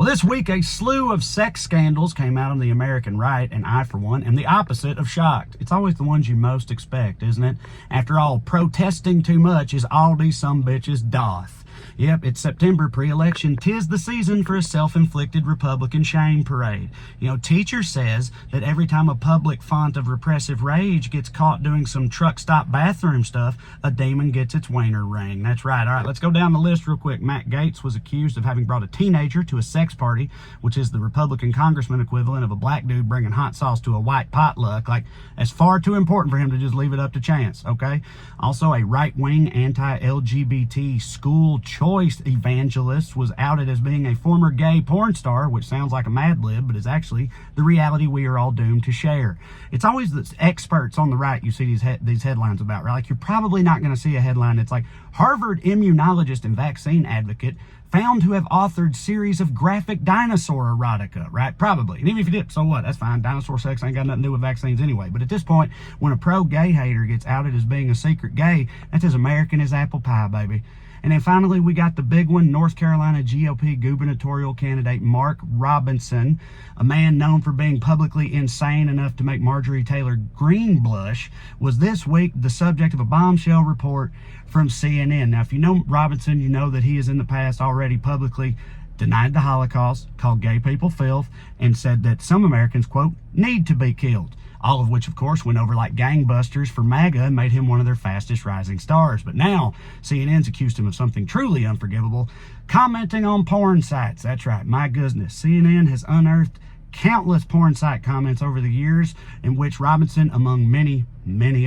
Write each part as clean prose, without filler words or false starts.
this week, a slew of sex scandals came out on the American right, and I, for one, am the opposite of shocked. It's always the ones you most expect, isn't it? After all, protesting too much is all these sumbitches doth. Yep, it's September pre-election. 'Tis the season for a self-inflicted Republican shame parade. You know, teacher says that every time a public font of repressive rage gets caught doing some truck stop bathroom stuff, a demon gets its wiener ring. That's right. All right, let's go down the list real quick. Matt Gaetz was accused of having brought a teenager to a sex party, which is the Republican congressman equivalent of a black dude bringing hot sauce to a white potluck. Like, that's far too important for him to just leave it up to chance, okay? Also, a right-wing anti-LGBT school choice evangelist was outed as being a former gay porn star, which sounds like a Mad Lib, but is actually the reality we are all doomed to share. It's always the experts on the right you see these headlines about, right? Like, you're probably not going to see a headline that's like, Harvard immunologist and vaccine advocate found to have authored series of graphic dinosaur erotica, right? Probably. And even if you did, so what? That's fine. Dinosaur sex ain't got nothing to do with vaccines anyway. But at this point, when a pro-gay hater gets outed as being a secret gay, that's as American as apple pie, baby. And then finally, we got the big one. North Carolina GOP gubernatorial candidate Mark Robinson, a man known for being publicly insane enough to make Marjorie Taylor Greene blush, was this week the subject of a bombshell report from CNN. Now, if you know Robinson, you know that he has in the past already publicly denied the Holocaust, called gay people filth, and said that some Americans, quote, need to be killed. All of which, of course, went over like gangbusters for MAGA and made him one of their fastest rising stars. But now, CNN's accused him of something truly unforgivable, commenting on porn sites. That's right, my goodness. CNN has unearthed countless porn site comments over the years in which Robinson, among many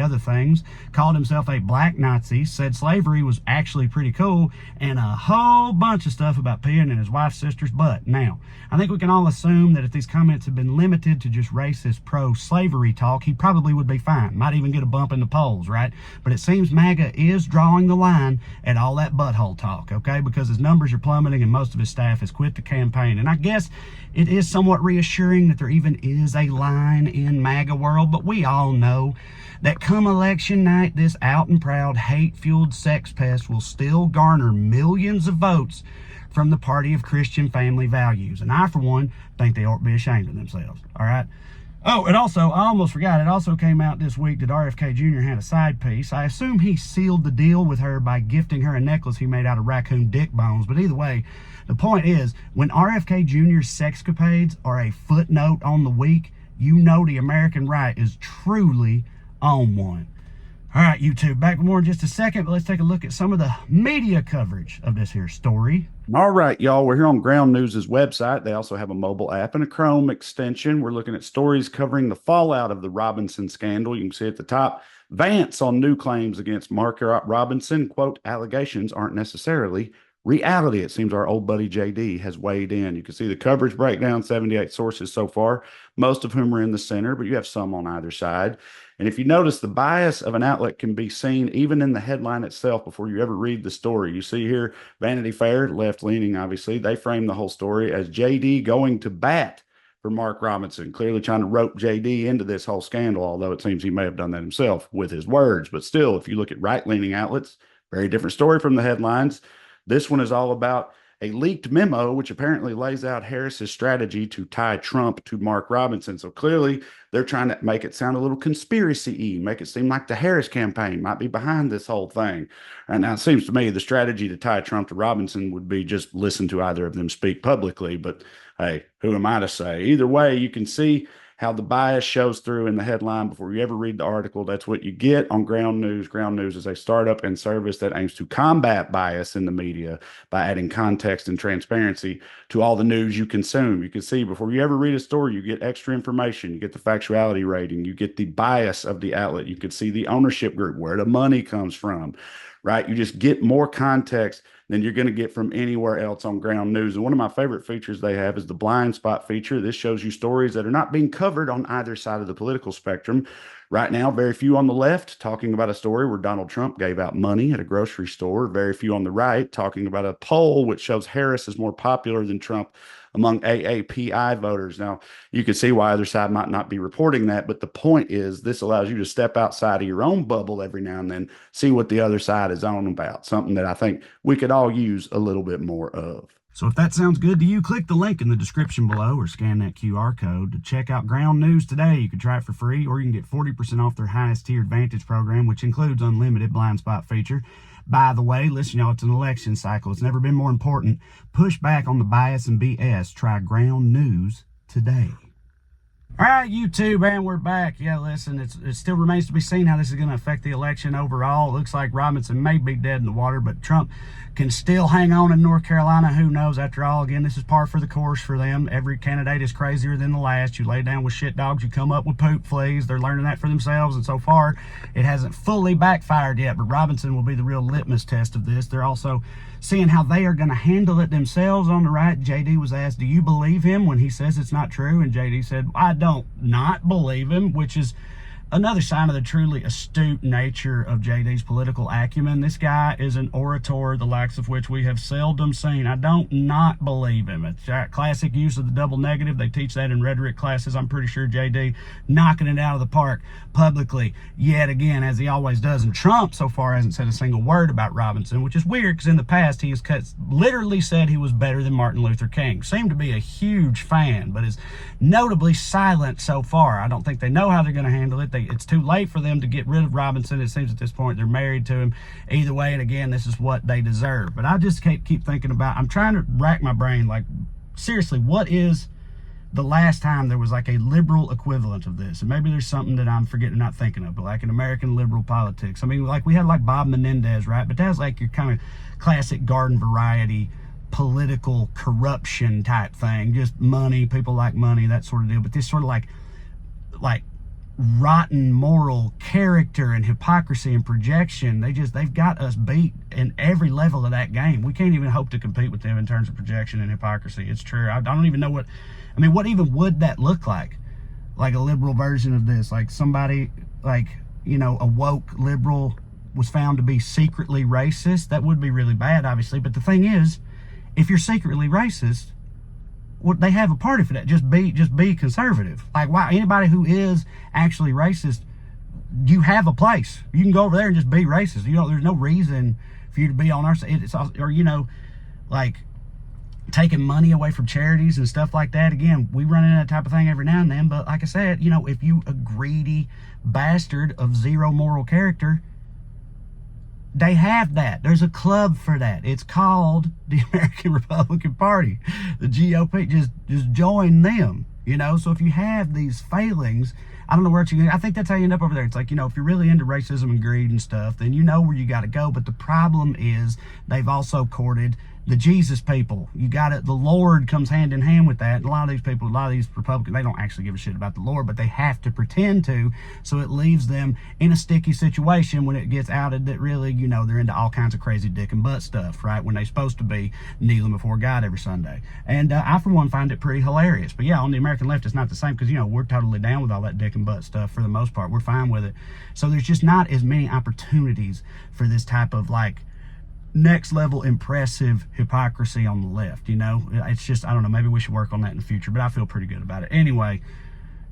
other things, called himself a black Nazi, said slavery was actually pretty cool, and a whole bunch of stuff about peeing in his wife's sister's butt. Now, I think we can all assume that if these comments had been limited to just racist pro-slavery talk, he probably would be fine. Might even get a bump in the polls, right? But it seems MAGA is drawing the line at all that butthole talk, okay? Because his numbers are plummeting and most of his staff has quit the campaign. And I guess it is somewhat reassuring that there even is a line in MAGA world, but we all know that come election night, this out and proud, hate-fueled sex pest will still garner millions of votes from the party of Christian family values. And I, for one, think they ought to be ashamed of themselves, all right? Oh, and also, I almost forgot, it also came out this week that RFK Jr. had a side piece. I assume he sealed the deal with her by gifting her a necklace he made out of raccoon dick bones. But either way, the point is, when RFK Jr.'s sexcapades are a footnote on the week, you know the American right is truly on one. All right, YouTube, back with more in just a second, but let's take a look at some of the media coverage of this here story. All right, y'all, we're here on Ground News' website. They also have a mobile app and a Chrome extension. We're looking at stories covering the fallout of the Robinson scandal. You can see at the top, Vance on new claims against Mark Robinson. Quote, allegations aren't necessarily reality. It seems our old buddy JD has weighed in. You can see the coverage breakdown, 78 sources so far, most of whom are in the center, but you have some on either side. And if you notice, the bias of an outlet can be seen even in the headline itself before you ever read the story. You see here, Vanity Fair, left-leaning, obviously, they frame the whole story as JD going to bat for Mark Robinson, clearly trying to rope JD into this whole scandal, although it seems he may have done that himself with his words. But still, if you look at right-leaning outlets, very different story from the headlines. This one is all about a leaked memo, which apparently lays out Harris's strategy to tie Trump to Mark Robinson. So clearly, they're trying to make it sound a little conspiracy-y, make it seem like the Harris campaign might be behind this whole thing. And now it seems to me the strategy to tie Trump to Robinson would be just listen to either of them speak publicly. But hey, who am I to say? Either way, you can see how the bias shows through in the headline before you ever read the article. That's what you get on Ground News. Ground News is a startup and service that aims to combat bias in the media by adding context and transparency to all the news you consume. You can see before you ever read a story, you get extra information. You get the factuality rating. You get the bias of the outlet. You can see the ownership group, where the money comes from, right? You just get more context than you're going to get from anywhere else on Ground News. And one of my favorite features they have is the blind spot feature. This shows you stories that are not being covered on either side of the political spectrum. Right now, very few on the left talking about a story where Donald Trump gave out money at a grocery store. Very few on the right talking about a poll which shows Harris is more popular than Trump among AAPI voters. Now, you can see why either side might not be reporting that, but the point is this allows you to step outside of your own bubble every now and then, see what the other side is on about, something that I think we could all use a little bit more of. So if that sounds good to you, click the link in the description below or scan that QR code to check out Ground News today. You can try it for free, or you can get 40% off their highest tier Advantage program, which includes unlimited blind spot feature. By the way, listen, y'all, it's an election cycle. It's never been more important. Push back on the bias and BS. Try Ground News today. All right, YouTube, man, we're back. Yeah, listen, it still remains to be seen how this is going to affect the election overall. It looks like Robinson may be dead in the water, but Trump can still hang on in North Carolina. Who knows? After all, again, this is par for the course for them. Every candidate is crazier than the last. You lay down with shit dogs, you come up with poop fleas. They're learning that for themselves, and so far, it hasn't fully backfired yet, but Robinson will be the real litmus test of this. They're also seeing how they are going to handle it themselves on the right. JD was asked, do you believe him when he says it's not true? And JD said, I don't not believe him, which is another sign of the truly astute nature of JD's political acumen. This guy is an orator, the likes of which we have seldom seen. I don't not believe him. It's a classic use of the double negative. They teach that in rhetoric classes. I'm pretty sure JD knocking it out of the park publicly yet again, as he always does. And Trump so far hasn't said a single word about Robinson, which is weird because in the past he has literally said he was better than Martin Luther King. Seemed to be a huge fan, but is notably silent so far. I don't think they know how they're going to handle it. It's too late for them to get rid of Robinson. It seems at this point they're married to him either way, and again, this is what they deserve. But I just keep thinking about, I'm trying to rack my brain, like, seriously, what is the last time there was like a liberal equivalent of this? And maybe there's something that I'm forgetting, not thinking of, but like in American liberal politics. I mean, like we had like Bob Menendez, right? But that's like your kind of classic garden variety political corruption type thing, just money, people like money, that sort of deal. But this sort of like rotten moral character and hypocrisy and projection, they've got us beat in every level of that game. We can't even hope to compete with them in terms of projection and hypocrisy. It's true. I don't even know what even would that look like a liberal version of this, like somebody like, you know, a woke liberal was found to be secretly racist. That would be really bad, obviously. But the thing is, if you're secretly racist, well, they have a party for that. Just be conservative. Like, why anybody who is actually racist, you have a place. You can go over there and just be racist. You know, there's no reason for you to be on our side. Or you know, like taking money away from charities and stuff like that. Again, we run into that type of thing every now and then. But like I said, you know, if you a greedy bastard of zero moral character, they have that. There's a club for that. It's called the American Republican Party, the GOP. Just join them, you know. So if you have these failings, I don't know where I think that's how you end up over there. It's like, you know, if you're really into racism and greed and stuff, then you know where you got to go. But the problem is they've also courted the Jesus people. You got it. The Lord comes hand in hand with that. And a lot of these people, a lot of these Republicans, they don't actually give a shit about the Lord, but they have to pretend to. So it leaves them in a sticky situation when it gets outed that really, you know, they're into all kinds of crazy dick and butt stuff, right? When they're supposed to be kneeling before God every Sunday. And I, for one, find it pretty hilarious. But yeah, on the American left, it's not the same because, you know, we're totally down with all that dick and butt stuff for the most part. We're fine with it. So there's just not as many opportunities for this type of like next level impressive hypocrisy on the left. You know, it's just, I don't know, maybe we should work on that in the future, but I feel pretty good about it. Anyway,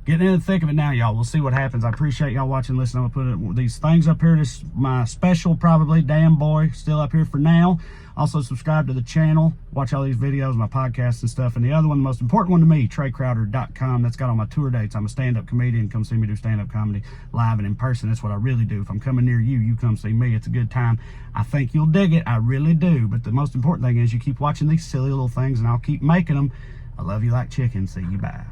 getting into the thick of it now, y'all. We'll see what happens. I appreciate y'all watching and listening. I'm gonna put these things up here. This my special, probably damn boy, still up here for now. Also subscribe to the channel, watch all these videos, my podcasts and stuff. And the other one, the most important one to me, TreyCrowder.com. That's got all my tour dates. I'm a stand-up comedian. Come see me do stand-up comedy live and in person. That's what I really do. If I'm coming near you, you come see me. It's a good time. I think you'll dig it. I really do. But the most important thing is you keep watching these silly little things and I'll keep making them. I love you like chicken. See you. Bye.